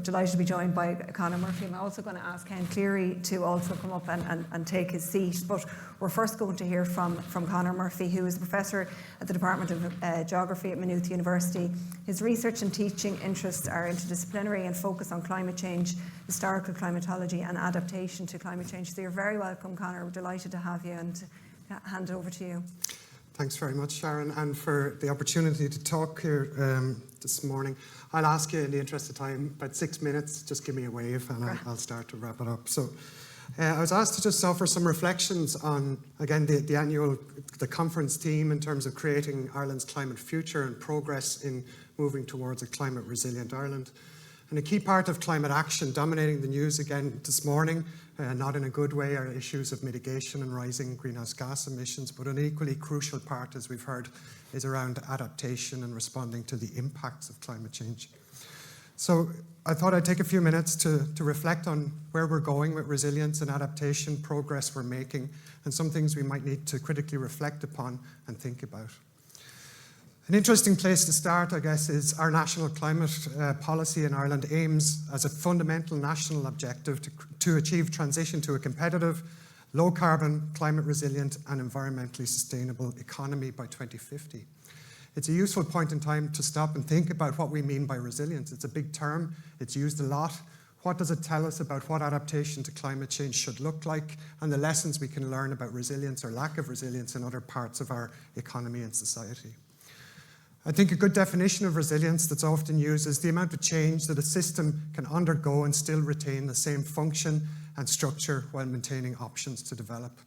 Delighted to be joined by Conor Murphy. I'm also going to ask Ken Cleary to also come up and take his seat. But we're first going to hear from Conor Murphy, who is a professor at the Department of Geography at Maynooth University. His research and teaching interests are interdisciplinary and focus on climate change, historical climatology and adaptation to climate change. So you're very welcome, Conor. We're delighted to have you and hand it over to you. Thanks very much, Sharon, and for the opportunity to talk here this morning. I'll ask you, in the interest of time, about 6 minutes. Just give me a wave and I'll start to wrap it up. So I was asked to just offer some reflections on, again, the conference theme in terms of creating Ireland's climate future and progress in moving towards a climate resilient Ireland. And a key part of climate action dominating the news again this morning, not in a good way, are issues of mitigation and rising greenhouse gas emissions, but an equally crucial part, as we've heard, is around adaptation and responding to the impacts of climate change. So I thought I'd take a few minutes to reflect on where we're going with resilience and adaptation, progress we're making, and some things we might need to critically reflect upon and think about. An interesting place to start, I guess, is our national climate policy in Ireland aims as a fundamental national objective to achieve transition to a competitive, low-carbon, climate-resilient and environmentally sustainable economy by 2050. It's a useful point in time to stop and think about what we mean by resilience. It's a big term. It's used a lot. What does it tell us about what adaptation to climate change should look like and the lessons we can learn about resilience or lack of resilience in other parts of our economy and society? I think a good definition of resilience that's often used is the amount of change that a system can undergo and still retain the same function and structure while maintaining options to develop.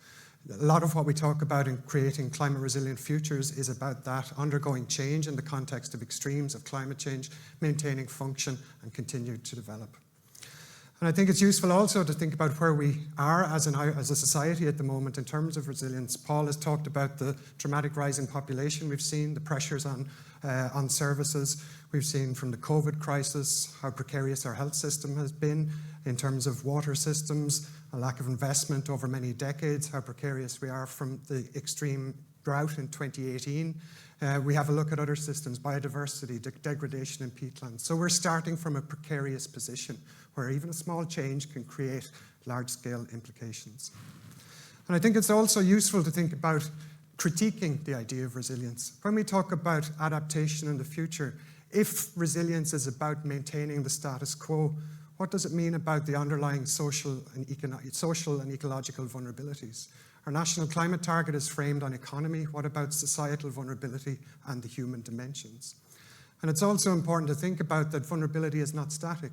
A lot of what we talk about in creating climate resilient futures is about that, undergoing change in the context of extremes of climate change, maintaining function and continue to develop. And I think it's useful also to think about where we are as a society at the moment in terms of resilience. Paul has talked about the dramatic rise in population we've seen, the pressures on services. We've seen from the COVID crisis how precarious our health system has been in terms of water systems, a lack of investment over many decades, how precarious we are from the extreme drought in 2018. We have a look at other systems, biodiversity, degradation in peatlands. So we're starting from a precarious position where even a small change can create large-scale implications. And I think it's also useful to think about critiquing the idea of resilience. When we talk about adaptation in the future, if resilience is about maintaining the status quo, what does it mean about the underlying social and ecological vulnerabilities? Our national climate target is framed on economy. What about societal vulnerability and the human dimensions? And it's also important to think about that vulnerability is not static.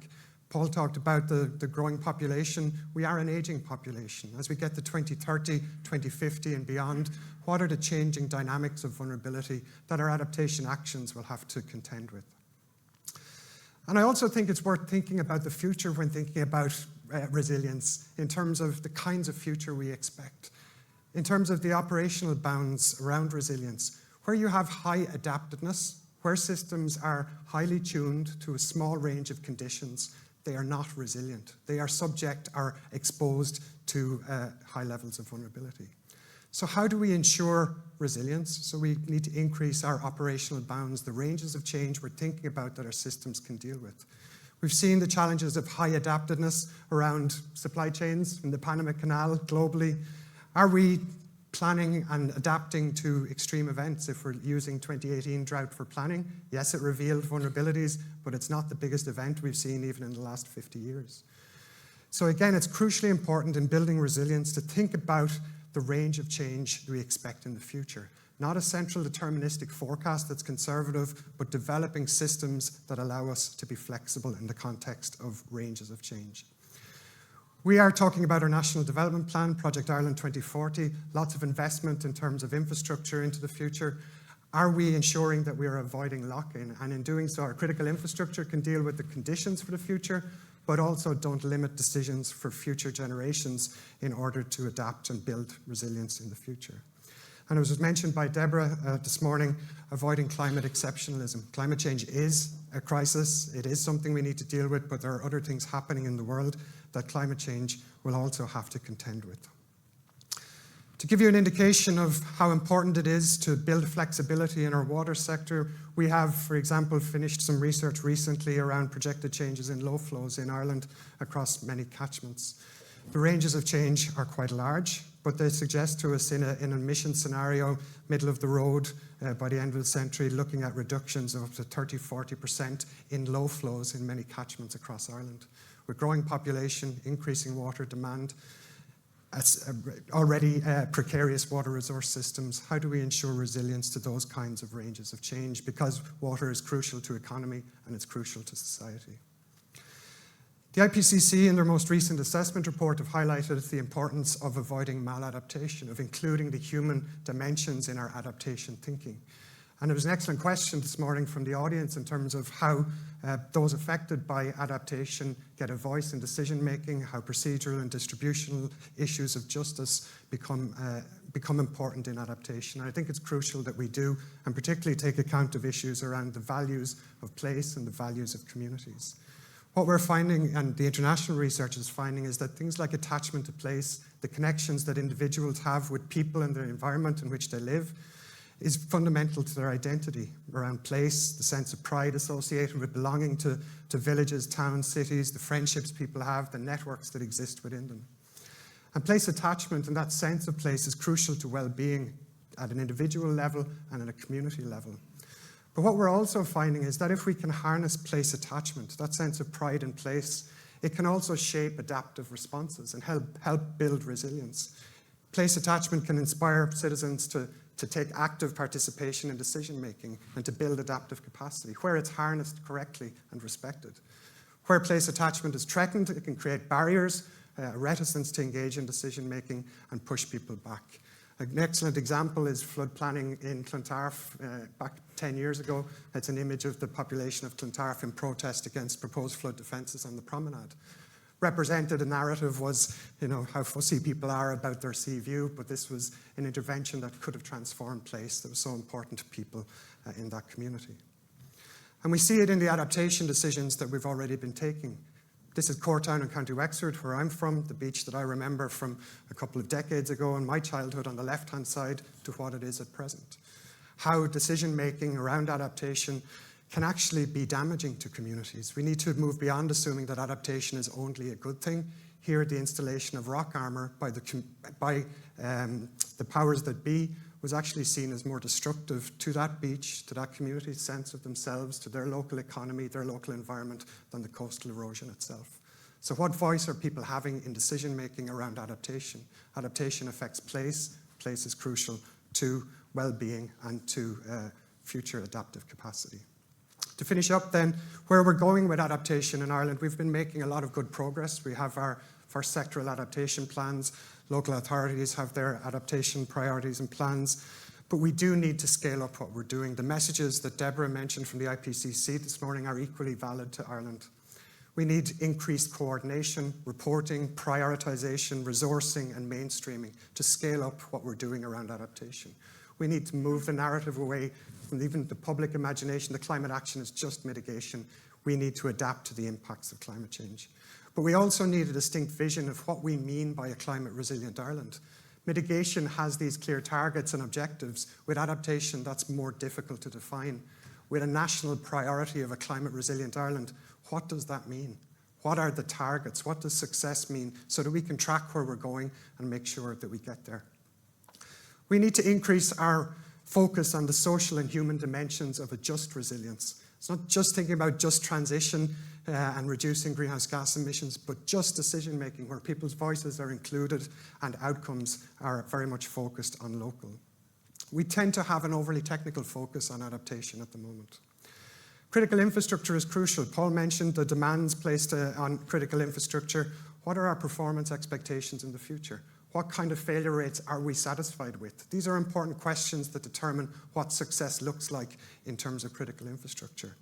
Paul talked about the growing population. We are an aging population. As we get to 2030, 2050 and beyond, what are the changing dynamics of vulnerability that our adaptation actions will have to contend with? And I also think it's worth thinking about the future when thinking about resilience in terms of the kinds of future we expect. In terms of the operational bounds around resilience, where you have high adaptedness, where systems are highly tuned to a small range of conditions, they are not resilient. They are subject or exposed to high levels of vulnerability. So how do we ensure resilience? So we need to increase our operational bounds, the ranges of change we're thinking about that our systems can deal with. We've seen the challenges of high adaptedness around supply chains in the Panama Canal globally. Are we planning and adapting to extreme events if we're using 2018 drought for planning? Yes, it revealed vulnerabilities, but it's not the biggest event we've seen even in the last 50 years. So again, it's crucially important in building resilience to think about the range of change we expect in the future. Not a central deterministic forecast that's conservative, but developing systems that allow us to be flexible in the context of ranges of change. We are talking about our National Development Plan, Project Ireland 2040, lots of investment in terms of infrastructure into the future. Are we ensuring that we are avoiding lock-in? And in doing so, our critical infrastructure can deal with the conditions for the future, but also don't limit decisions for future generations in order to adapt and build resilience in the future. And as was mentioned by Deborah this morning, avoiding climate exceptionalism. Climate change is a crisis. It is something we need to deal with, but there are other things happening in the world that climate change will also have to contend with. To give you an indication of how important it is to build flexibility in our water sector, we have, for example, finished some research recently around projected changes in low flows in Ireland across many catchments. The ranges of change are quite large, but they suggest to us in an emission scenario, middle of the road by the end of the century, looking at reductions of up to 30–40% in low flows in many catchments across Ireland. With growing population, increasing water demand, already precarious water resource systems, how do we ensure resilience to those kinds of ranges of change? Because water is crucial to economy and it's crucial to society. The IPCC, in their most recent assessment report, have highlighted the importance of avoiding maladaptation, of including the human dimensions in our adaptation thinking. And it was an excellent question this morning from the audience in terms of how those affected by adaptation get a voice in decision-making, how procedural and distributional issues of justice become important in adaptation. And I think it's crucial that we do, and particularly take account of issues around the values of place and the values of communities. What we're finding, and the international research is finding, is that things like attachment to place, the connections that individuals have with people and the environment in which they live, is fundamental to their identity around place, the sense of pride associated with belonging to villages, towns, cities, the friendships people have, the networks that exist within them. And place attachment and that sense of place is crucial to well-being at an individual level and at a community level. But what we're also finding is that if we can harness place attachment, that sense of pride in place, it can also shape adaptive responses and help build resilience. Place attachment can inspire citizens to take active participation in decision-making and to build adaptive capacity, where it's harnessed correctly and respected. Where place attachment is threatened, it can create barriers, reticence to engage in decision-making and push people back. An excellent example is flood planning in Clontarf back 10 years ago. It's an image of the population of Clontarf in protest against proposed flood defences on the promenade. Represented a narrative was, how fussy people are about their sea view, but this was an intervention that could have transformed place that was so important to people in that community. And we see it in the adaptation decisions that we've already been taking. This is Courtown in County Wexford, where I'm from, the beach that I remember from a couple of decades ago in my childhood on the left-hand side to what it is at present. How decision-making around adaptation can actually be damaging to communities. We need to move beyond assuming that adaptation is only a good thing. Here, the installation of rock armour by the powers that be was actually seen as more destructive to that beach, to that community's sense of themselves, to their local economy, their local environment, than the coastal erosion itself. So what voice are people having in decision-making around adaptation? Adaptation affects place. Place is crucial to well-being and to future adaptive capacity. To finish up then, where we're going with adaptation in Ireland, we've been making a lot of good progress. We have our first sectoral adaptation plans. Local authorities have their adaptation priorities and plans. But we do need to scale up what we're doing. The messages that Deborah mentioned from the IPCC this morning are equally valid to Ireland. We need increased coordination, reporting, prioritisation, resourcing and mainstreaming to scale up what we're doing around adaptation. We need to move the narrative away from even the public imagination that climate action is just mitigation. We need to adapt to the impacts of climate change. But we also need a distinct vision of what we mean by a climate-resilient Ireland. Mitigation has these clear targets and objectives. With adaptation, that's more difficult to define. With a national priority of a climate-resilient Ireland, what does that mean? What are the targets? What does success mean so that we can track where we're going and make sure that we get there? We need to increase our focus on the social and human dimensions of a just resilience. It's not just thinking about just transition and reducing greenhouse gas emissions, but just decision-making where people's voices are included and outcomes are very much focused on local. We tend to have an overly technical focus on adaptation at the moment. Critical infrastructure is crucial. Paul mentioned the demands placed on critical infrastructure. What are our performance expectations in the future? What kind of failure rates are we satisfied with? These are important questions that determine what success looks like in terms of critical infrastructure.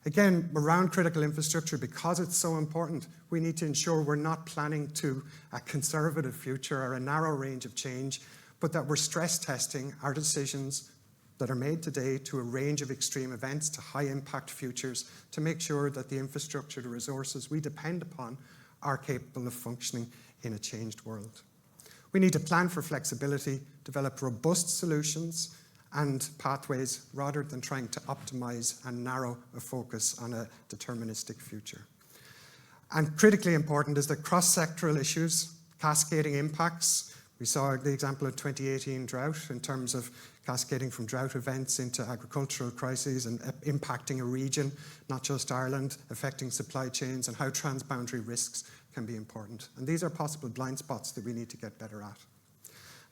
Again, around critical infrastructure, because it's so important, we need to ensure we're not planning to a conservative future or a narrow range of change, but that we're stress testing our decisions that are made today to a range of extreme events, to high-impact futures, to make sure that the infrastructure, the resources we depend upon are capable of functioning in a changed world. We need to plan for flexibility, develop robust solutions and pathways rather than trying to optimize and narrow a focus on a deterministic future. And critically important is that cross-sectoral issues, cascading impacts. We saw the example of 2018 drought in terms of cascading from drought events into agricultural crises and impacting a region, not just Ireland, affecting supply chains and how transboundary risks can be important. And these are possible blind spots that we need to get better at.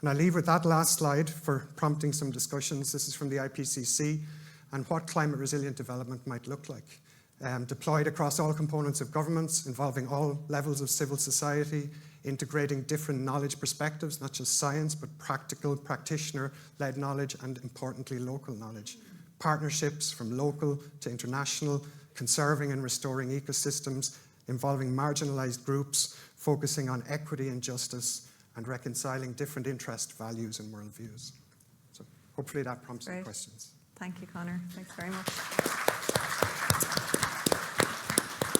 And I leave with that last slide for prompting some discussions. This is from the IPCC and what climate resilient development might look like. Deployed across all components of governments, involving all levels of civil society, integrating different knowledge perspectives, not just science, but practical, practitioner-led knowledge, and importantly, local knowledge. Partnerships from local to international, conserving and restoring ecosystems, involving marginalized groups, focusing on equity and justice, and reconciling different interest, values, and worldviews. So hopefully that prompts some questions. Thank you, Conor. Thanks very much.